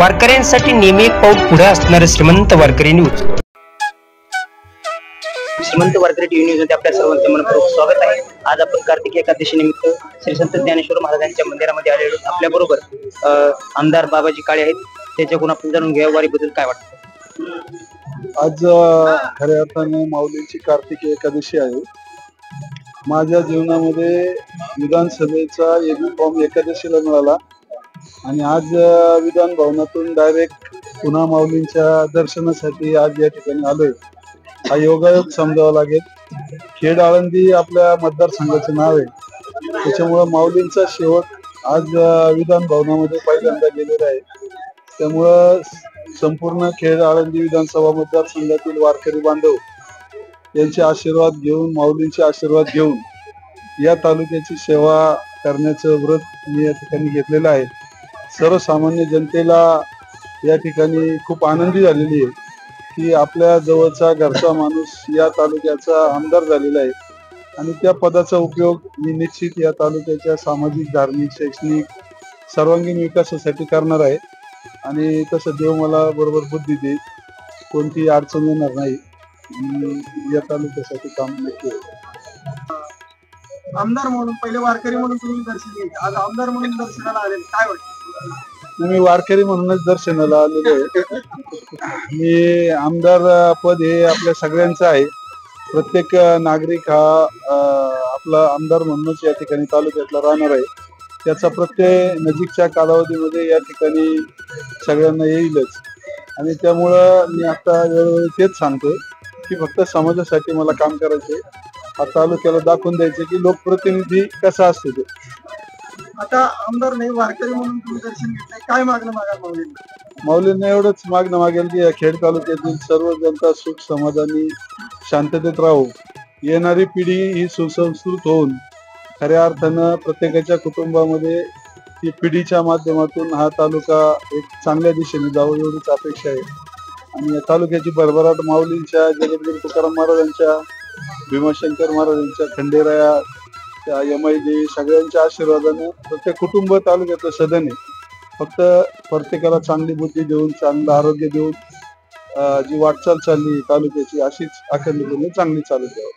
वारकऱ्यांसाठी नेहमी एक पाऊल पुढे असणारे श्रीमंत वारकरी न्यूज. श्रीमंत वारकरी टीव्ही न्यूज मध्ये आपल्या सर्वांचे मनपूर्वक स्वागत आहे. आज आपण कार्तिकी एकादशी निमित्त श्री संत ज्ञानेश्वर महाराजांच्या मंदिरामध्ये आलेलो. आपल्या बरोबर आमदार बाबाजी काळे आहेत. त्याच्याकडून आपण जाणून घेऊया वारीबद्दल काय वाटतं. आज खऱ्या अर्थाने माऊलींची कार्तिकी एकादशी आहे. माझ्या जीवनामध्ये विधानसभेचा एबी फॉर्म एकादशीला मिळाला आणि आज विधान भवनातून डायरेक्ट पुन्हा माऊलींच्या दर्शनासाठी आज या ठिकाणी आलोय. हा योगायोग समजावा लागेल. खेड आळंदी आपल्या मतदारसंघाचं नाव आहे, त्याच्यामुळं माऊलींचा शेवट आज विधान भवनामध्ये पहिल्यांदा गेलेला आहे. त्यामुळं संपूर्ण खेड आळंदी विधानसभा मतदारसंघातील वारकरी बांधव यांचे आशीर्वाद घेऊन, माऊलींचे आशीर्वाद घेऊन या तालुक्याची सेवा करण्याचं व्रत मी या ठिकाणी घेतलेलं आहे. सर्वसामान्य जनतेला या ठिकाणी खूप आनंदी झालेली आहे की आपल्या जवळचा घरचा माणूस या तालुक्याचा आमदार झालेला आहे आणि त्या पदाचा उपयोग मी निश्चित या तालुक्याच्या सामाजिक, धार्मिक, शैक्षणिक सर्वांगीण विकासासाठी करणार आहे. आणि तसं देव मला बरोबर बुद्धी देईल, कोणती अडचण येणार नाही. या तालुक्यासाठी काम नक्की. आमदार म्हणून पहिले वारकरी म्हणून तुम्ही दर्शन घ्यायचे, आज आमदार म्हणून दर्शनाला आले, काय वाटतं? मी वारकरी म्हणूनच दर्शनाला आलेलो आहे. मी आमदार पद हे आपल्या सगळ्यांचं आहे. प्रत्येक नागरिक हा आपला आमदार म्हणूनच या ठिकाणी तालुक्यातला राहणार आहे. त्याचा प्रत्येक नजीकच्या कालावधीमध्ये या ठिकाणी सगळ्यांना येईलच. आणि त्यामुळं मी आता वेळोवेळी तेच सांगतो की फक्त समाजासाठी मला काम करायचे, हा तालुक्याला दाखवून द्यायचे की लोकप्रतिनिधी कसा असतो ते. आता आमदार नाही, वारकरी म्हणून तुम्ही दर्शन घेतलंय, काय मागणं मागाल माऊलींना? माऊलींना एवढंच मागणं मागेल की या खेड तालुक्यातील सर्व जनता सुख समाधानी शांततेत राहू. येणारी पिढी ही सुसंस्कृत होऊन खऱ्या अर्थानं प्रत्येकाच्या कुटुंबामध्ये ती पिढीच्या माध्यमातून हा तालुका एक चांगल्या दिशेने जावं एवढीच अपेक्षा आहे. आणि या तालुक्याची भरभराट माऊलींच्या, जगद्गुरू तुकाराम महाराजांच्या, भीमाशंकर महाराजांच्या, खंडेराया, यमाई सगळ्यांच्या आशीर्वादाने प्रत्येक कुटुंब तालुक्यातलं सदन आहे. फक्त प्रत्येकाला चांगली बुद्धी देऊन, चांगलं आरोग्य देऊन जी वाटचाल चालली तालुक्याची अशीच अखंडपणे चांगली चालू द्यावी.